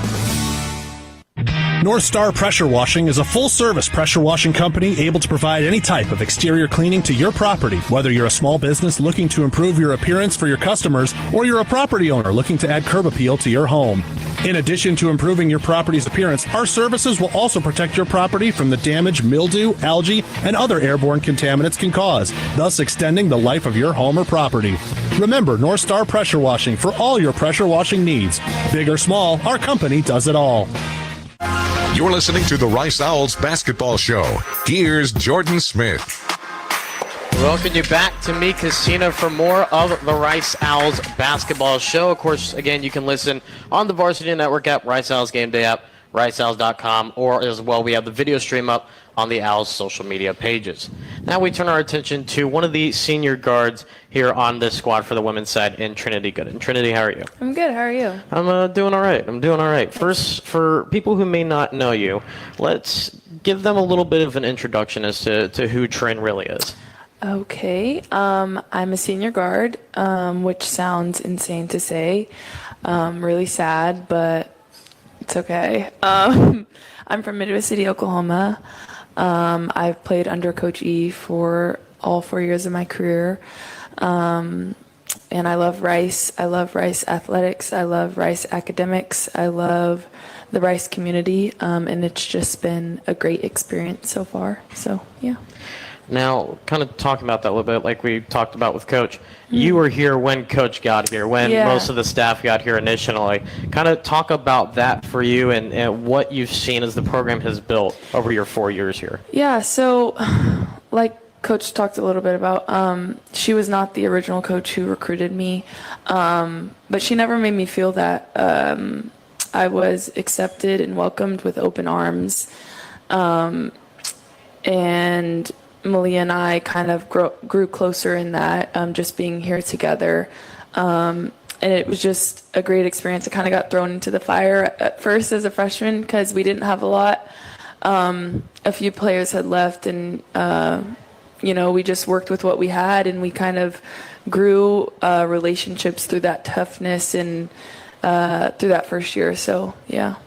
North Star Pressure Washing is a full-service pressure washing company able to provide any type of exterior cleaning to your property, whether you're a small business looking to improve your appearance for your customers or you're a property owner looking to add curb appeal to your home. In addition to improving your property's appearance, our services will also protect your property from the damage mildew, algae, and other airborne contaminants can cause, thus extending the life of your home or property. Remember North Star Pressure Washing for all your pressure washing needs. Big or small, our company does it all. You're listening to the Rice Owls Basketball Show. Here's Jordan Smith. Welcome you back to Mi Cocina for more of the Rice Owls Basketball Show. Of course, again, you can listen on the Varsity Network app, Rice Owls Gameday App, riceowls.com, or as well, we have the video stream up on the Owls social media pages. Now we turn our attention to one of the senior guards here on this squad for the women's side in Trinity Gooden. Trinity, how are you? I'm good. How are you? I'm doing all right. First, for people who may not know you, let's give them a little bit of an introduction as to who Trin really is. Okay. I'm a senior guard, which sounds insane to say. Really sad, but it's okay. I'm from Midwest City, Oklahoma. I've played under Coach E for all 4 years of my career. And I love Rice. I love Rice athletics. I love Rice academics. I love the Rice community. And it's just been a great experience so far. So, yeah. Now, kind of talking about that a little bit, like we talked about with Coach, you were here when Coach got here, when most of the staff got here initially. Kind of talk about that for you and what you've seen as the program has built over your 4 years here. Yeah, so like Coach talked a little bit about, she was not the original coach who recruited me, but she never made me feel that I was accepted and welcomed with open arms. And Malia and I kind of grew closer in that, just being here together. And it was just a great experience. I kind of got thrown into the fire at first as a freshman because we didn't have a lot. A few players had left and, we just worked with what we had and we kind of grew relationships through that toughness and through that first year. So, yeah.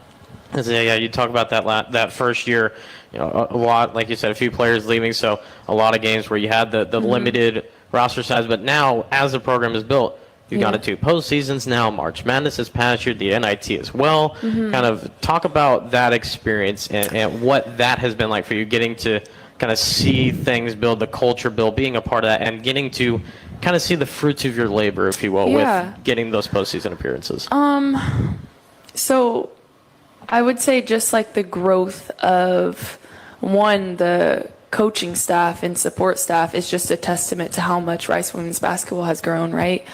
Yeah, you talk about that first year, a lot, like you said, a few players leaving, so a lot of games where you had the limited roster size. But now, as the program is built, you've gone to 2 postseasons now, March Madness this past year, the NIT as well. Kind of talk about that experience and what that has been like for you, getting to kind of see things build, the culture build, being a part of that, and getting to kind of see the fruits of your labor, if you will, with getting those postseason appearances. So I would say just like the growth of the coaching staff and support staff is just a testament to how much Rice women's basketball has grown, right?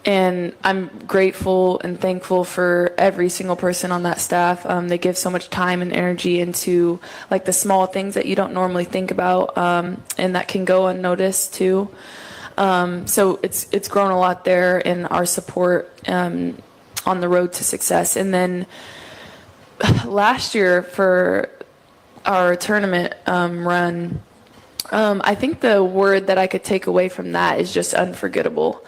And I'm grateful and thankful for every single person on that staff. They give so much time and energy into like the small things that you don't normally think about, and that can go unnoticed too. So it's grown a lot there in our support on the road to success. And then last year for our tournament run, I think the word that I could take away from that is just unforgettable.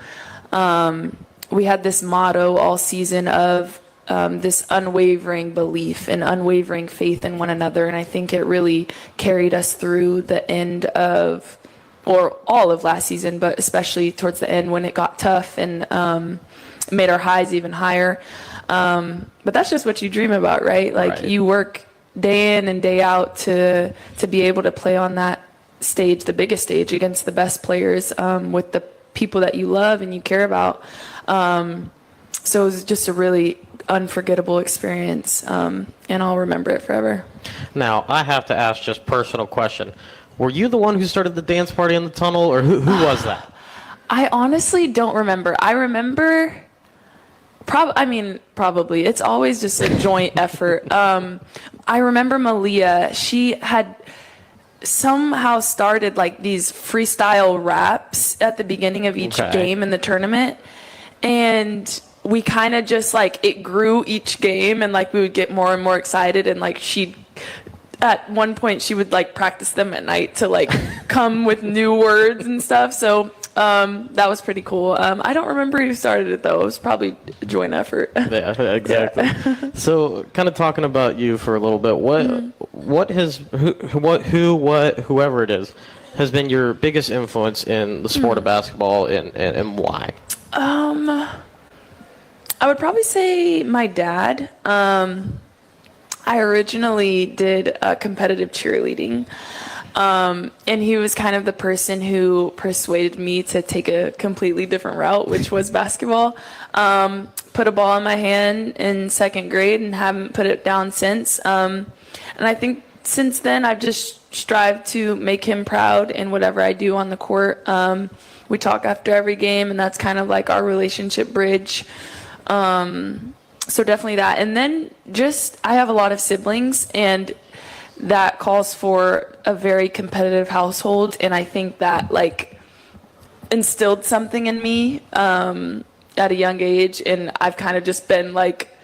We had this motto all season of this unwavering belief and unwavering faith in one another, and I think it really carried us through the end of, or all of last season, but especially towards the end when it got tough and made our highs even higher. But that's just what you dream about, right? Like you work day in and day out to be able to play on that stage, the biggest stage, against the best players, with the people that you love and you care about. So it was just a really unforgettable experience, and I'll remember it forever. Now, I have to ask just personal question. Were you the one who started the dance party in the tunnel, or who was that? I honestly don't remember. I remember, probably. It's always just a joint effort. I remember Malia. She had somehow started like these freestyle raps at the beginning of each game in the tournament. And we kind of just like, it grew each game, and like we would get more and more excited, and like at one point she would like practice them at night to like come with new words and stuff. So that was pretty cool. I don't remember who started it though. It was probably a joint effort. Yeah, exactly. Yeah. So kind of talking about you for a little bit, whoever it is, has been your biggest influence in the sport of basketball, and why? I would probably say my dad. I originally did competitive cheerleading, and he was kind of the person who persuaded me to take a completely different route, which was basketball. Put a ball in my hand in second grade and haven't put it down since. And I think since then I've just strived to make him proud in whatever I do on the court. We talk after every game, and that's kind of like our relationship bridge. So definitely that. And then I have a lot of siblings, and that calls for a very competitive household. And I think that like instilled something in me, at a young age. And I've kind of just been like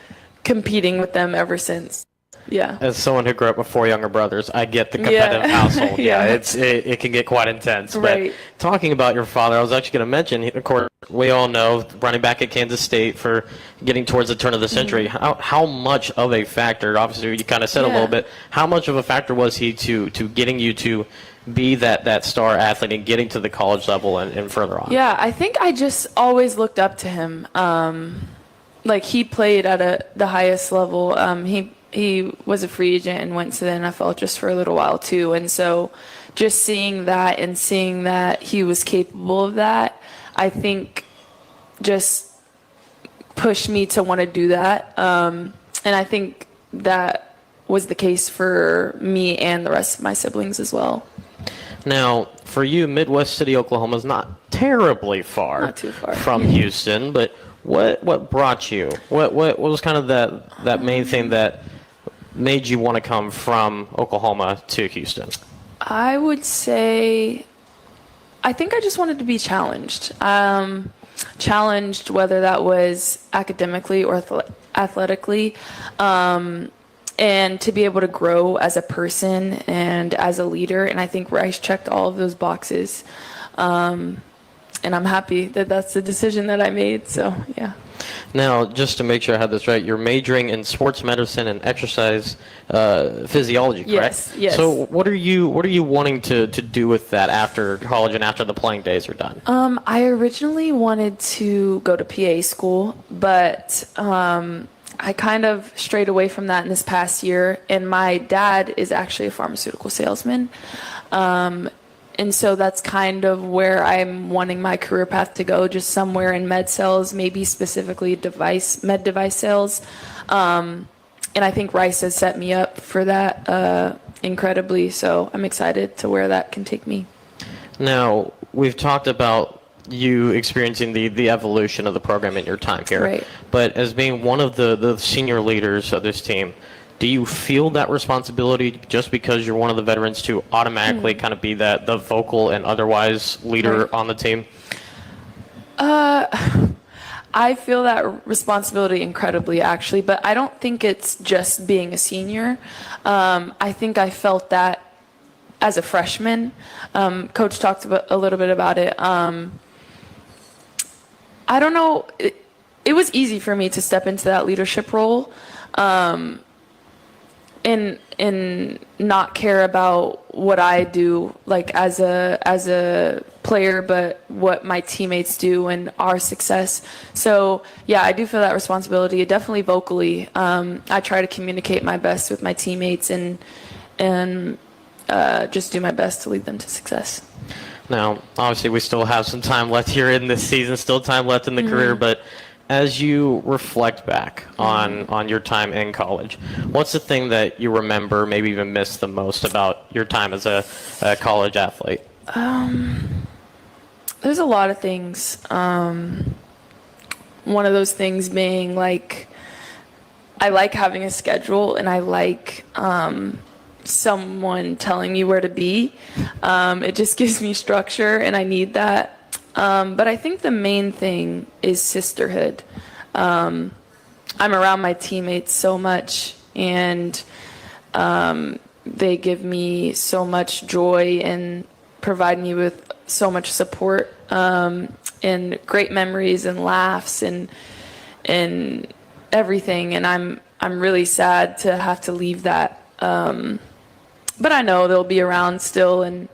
competing with them ever since. Yeah. As someone who grew up with 4 younger brothers, I get the competitive household. Yeah, it can get quite intense. Right. But talking about your father, I was actually going to mention, of course, we all know running back at Kansas State for getting towards the turn of the century. How much of a factor, obviously you kind of said a little bit, how much of a factor was he to getting you to be that star athlete and getting to the college level and further on? Yeah, I think I just always looked up to him. Like he played at the highest level. He was a free agent and went to the NFL just for a little while too. And so just seeing that and seeing that he was capable of that, I think just pushed me to want to do that. And I think that was the case for me and the rest of my siblings as well. Now, for you, Midwest City, Oklahoma is not terribly far, not too far from Houston, but what brought you? What was kind of that main thing that made you want to come from Oklahoma to Houston? I would say I think I just wanted to be challenged. Challenged, whether that was academically or athletically, and to be able to grow as a person and as a leader. And I think Rice checked all of those boxes. And I'm happy that that's the decision that I made. So, yeah. Now, just to make sure I have this right, you're majoring in sports medicine and exercise physiology, correct? Yes. So what are you wanting to do with that after college and after the playing days are done? I originally wanted to go to PA school, but I kind of strayed away from that in this past year. And my dad is actually a pharmaceutical salesman. And so that's kind of where I'm wanting my career path to go, just somewhere in med sales, maybe specifically med device sales. And I think Rice has set me up for that incredibly. So I'm excited to where that can take me. Now, we've talked about you experiencing the evolution of the program in your time here. Right. But as being one of the senior leaders of this team, do you feel that responsibility just because you're one of the veterans to automatically kind of be the vocal and otherwise leader on the team? I feel that responsibility incredibly, actually, but I don't think it's just being a senior. I think I felt that as a freshman. Coach talked a little bit about it. I don't know. It was easy for me to step into that leadership role. And not care about what I do, like as a player, but what my teammates do and our success. So yeah, I do feel that responsibility. Definitely vocally, I try to communicate my best with my teammates and just do my best to lead them to success. Now, obviously, we still have some time left here in this season, still time left in the career, but as you reflect back on your time in college, what's the thing that you remember, maybe even miss the most about your time as a college athlete? There's a lot of things. One of those things being like, I like having a schedule, and I like someone telling you where to be. It just gives me structure, and I need that. But I think the main thing is sisterhood. I'm around my teammates so much, and they give me so much joy and provide me with so much support, and great memories and laughs and everything. And I'm really sad to have to leave that. But I know they'll be around still, and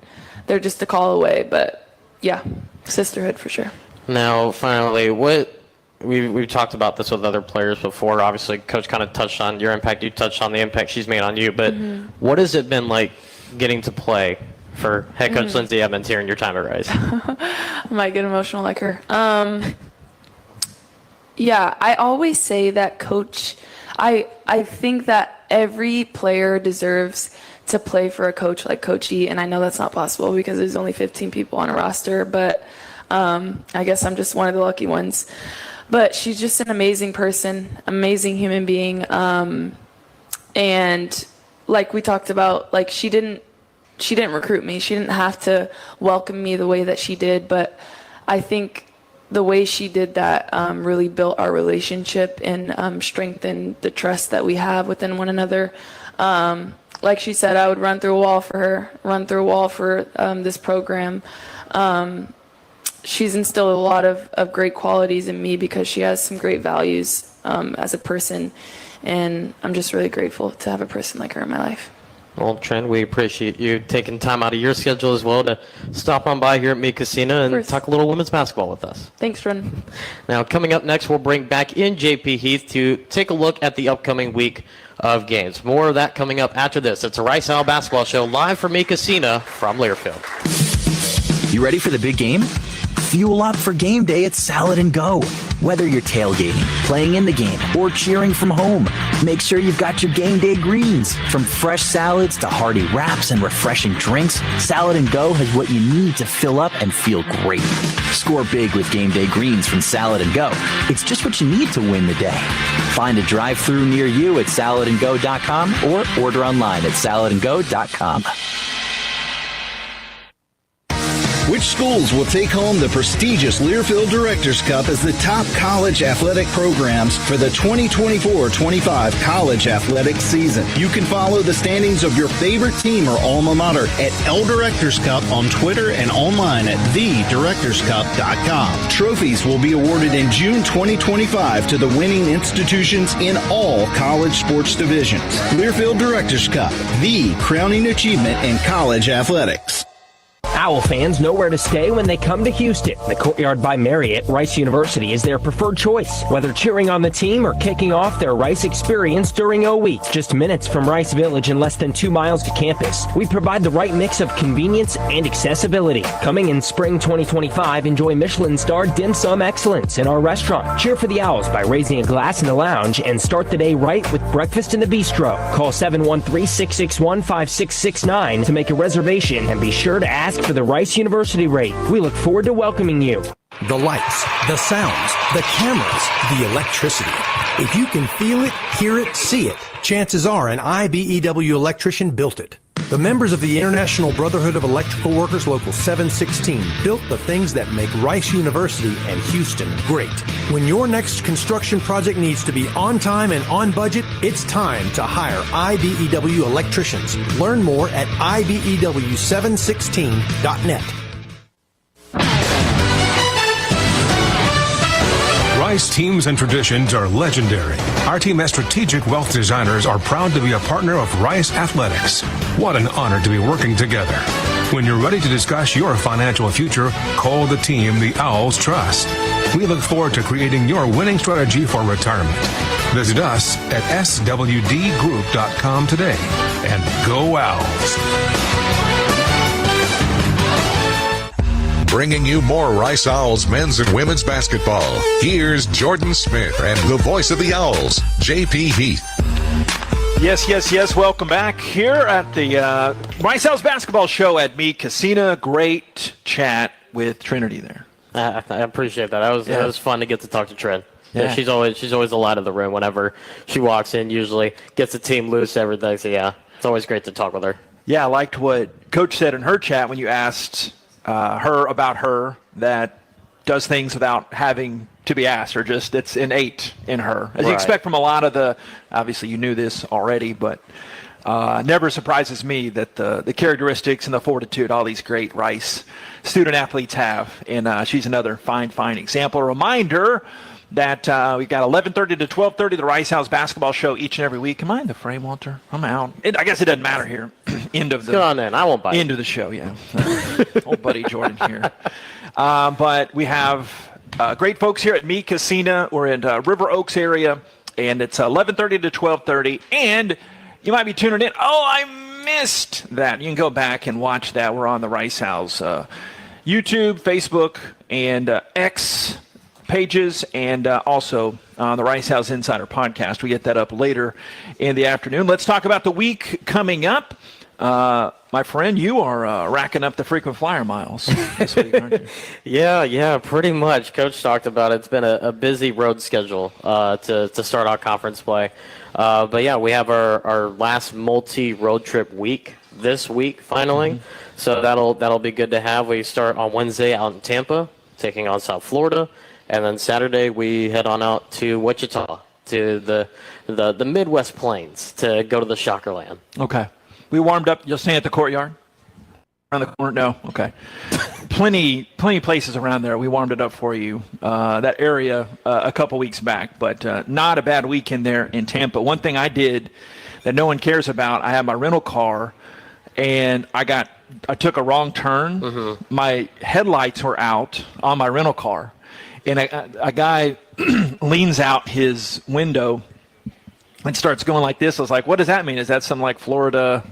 they're just a call away. But yeah, sisterhood for sure. Now, finally, we've talked about this with other players before. Obviously, Coach kind of touched on your impact. You touched on the impact she's made on you. But what has it been like getting to play for head coach Lindsay Edmonds here in your time at Rice? I might get emotional like her. Yeah, I always say that coach, I think that every player deserves to play for a coach like Coach E, and I know that's not possible because there's only 15 people on a roster, but I guess I'm just one of the lucky ones. But she's just an amazing person, amazing human being, and like we talked about, like she didn't recruit me. She didn't have to welcome me the way that she did, but I think the way she did that really built our relationship and strengthened the trust that we have within one another. Like she said, I would run through a wall for her, run through a wall for this program. She's instilled a lot of great qualities in me because she has some great values as a person, and I'm just really grateful to have a person like her in my life. Well, Trent, we appreciate you taking time out of your schedule as well to stop on by here at Mi Cocina and talk a little women's basketball with us. Thanks, Trent. Now, coming up next, we'll bring back in J.P. Heath to take a look at the upcoming week of games. More of that coming up after this. It's a Rice Owl Basketball Show live from Mi Cocina from Learfield. You ready for the big game? Fuel up for game day at Salad and Go. Whether you're tailgating, playing in the game, or cheering from home, make sure you've got your game day greens. From fresh salads to hearty wraps and refreshing drinks, Salad and Go has what you need to fill up and feel great. Score big with game day greens from Salad and Go. It's just what you need to win the day. Find a drive-thru near you at saladandgo.com or order online at saladandgo.com. Which schools will take home the prestigious Learfield Directors Cup as the top college athletic programs for the 2024-25 college athletic season? You can follow the standings of your favorite team or alma mater at L Directors Cup on Twitter and online at thedirectorscup.com. Trophies will be awarded in June 2025 to the winning institutions in all college sports divisions. Learfield Directors Cup, the crowning achievement in college athletics. Owl fans know where to stay when they come to Houston. The Courtyard by Marriott, Rice University, is their preferred choice. Whether cheering on the team or kicking off their Rice experience during O Week, just minutes from Rice Village and less than 2 miles to campus, we provide the right mix of convenience and accessibility. Coming in spring 2025, enjoy Michelin-starred dim sum excellence in our restaurant. Cheer for the Owls by raising a glass in the lounge and start the day right with breakfast in the bistro. Call 713-661-5669 to make a reservation and be sure to ask for the Rice University rate. We look forward to welcoming you. The lights, the sounds, the cameras, the electricity. If you can feel it, hear it, see it, chances are an IBEW electrician built it. The members of the International Brotherhood of Electrical Workers Local 716 built the things that make Rice University and Houston great. When your next construction project needs to be on time and on budget, it's time to hire IBEW electricians. Learn more at IBEW716.net. Rice teams and traditions are legendary. Our team as strategic wealth designers are proud to be a partner of Rice Athletics. What an honor to be working together. When you're ready to discuss your financial future, call the team the Owls trust. We look forward to creating your winning strategy for retirement. Visit us at swdgroup.com today. And go Owls! Bringing you more Rice Owls men's and women's basketball. Here's Jordan Smith and the voice of the Owls, J.P. Heath. Yes. Welcome back here at the Rice Owls basketball show at Mi Cocina. Great chat with Trinity there. I appreciate that. It was fun to get to talk to Trin. Yeah. She's always the light of the room whenever she walks in. Usually gets the team loose, everything. So it's always great to talk with her. Yeah, I liked what Coach said in her chat when you asked her about her that does things without having to be asked, or just it's innate in her. As you expect from a lot of the, obviously you knew this already, but never surprises me that the characteristics and the fortitude all these great Rice student athletes have. And she's another fine example. A reminder that we've got 11:30 to 12:30, the Rice Owls basketball show each and every week. Am I in the frame, Walter? I'm out. I guess it doesn't matter here. End of the. Go on then. I won't bite. End of the show, yeah. Old buddy Jordan here. But we have great folks here at Mi Cocina. We're in River Oaks area, and it's 11:30 to 12:30. And you might be tuning in. Oh, I missed that. You can go back and watch that. We're on the Rice Owls YouTube, Facebook, and X pages, and also on the Rice Owls Insider podcast. We get that up later in the afternoon. Let's talk about the week coming up. My friend, you are racking up the frequent flyer miles this week, aren't you? Yeah, pretty much. Coach talked about it. It's been a busy road schedule to start our conference play. But yeah, we have our last multi-road trip week this week, finally. Mm-hmm. So that'll be good to have. We start on Wednesday out in Tampa, taking on South Florida. And then Saturday we head on out to Wichita, to the Midwest Plains, to go to the Shockerland. Okay. We warmed up. You'll stay at the courtyard? Around the corner? No? Okay. Plenty places around there. We warmed it up for you. That area a couple weeks back, but not a bad weekend there in Tampa. One thing I did that no one cares about, I had my rental car, and I took a wrong turn. Mm-hmm. My headlights were out on my rental car. And a guy leans out his window and starts going like this. I was like, what does that mean? Is that some like Florida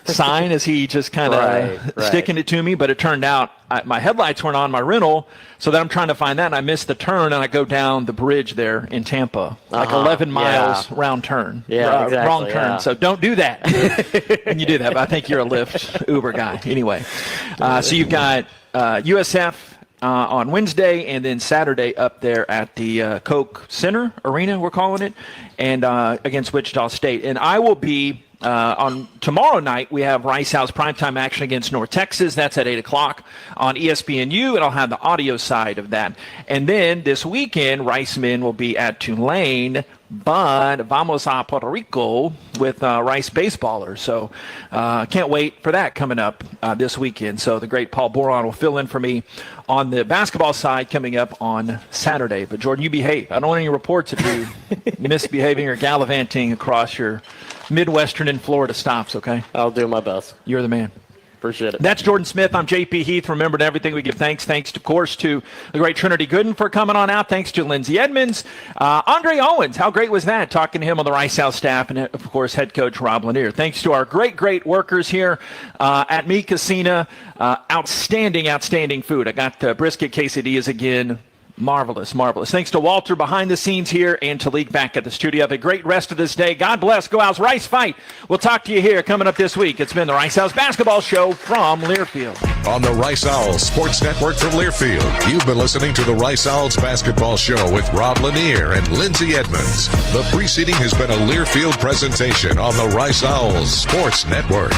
sign? Is he just kind of sticking it to me? But it turned out my headlights weren't on my rental, so then I'm trying to find that, and I missed the turn, and I go down the bridge there in Tampa, like 11 miles round turn. Yeah, exactly, wrong turn. So don't do that when you do that. But I think you're a Lyft Uber guy. Anyway, so you've got USF on Wednesday, and then Saturday up there at the Koch Center Arena, we're calling it, and against Wichita State. And I will be on tomorrow night. We have Rice Owls primetime action against North Texas. That's at 8 o'clock on ESPNU, and I'll have the audio side of that. And then this weekend, Rice men will be at Tulane, but vamos a Puerto Rico with Rice baseballers. So can't wait for that coming up this weekend. So the great Paul Boron will fill in for me on the basketball side coming up on Saturday. But Jordan, you behave. I don't want any reports of you misbehaving or gallivanting across your Midwestern and Florida stops, okay? I'll do my best. You're the man. Appreciate it. That's Jordan Smith. I'm J.P. Heath. Remember, to everything we give thanks. Thanks, of course, to the great Trinity Gooden for coming on out. Thanks to Lindsay Edmonds. Andre Owens, how great was that? Talking to him on the Rice Owls staff, and, of course, head coach Rob Lanier. Thanks to our great workers here at Mi Cocina. Outstanding food. I got brisket quesadillas again. Marvelous. Thanks to Walter behind the scenes here, and to League back at the studio. Have a great rest of this day. God bless. Go Owls. Rice fight. We'll talk to you here coming up this week. It's been the Rice Owls basketball show from Learfield. On the Rice Owls Sports Network from Learfield, you've been listening to the Rice Owls basketball show with Rob Lanier and Lindsay Edmonds. The preceding has been a Learfield presentation on the Rice Owls Sports Network.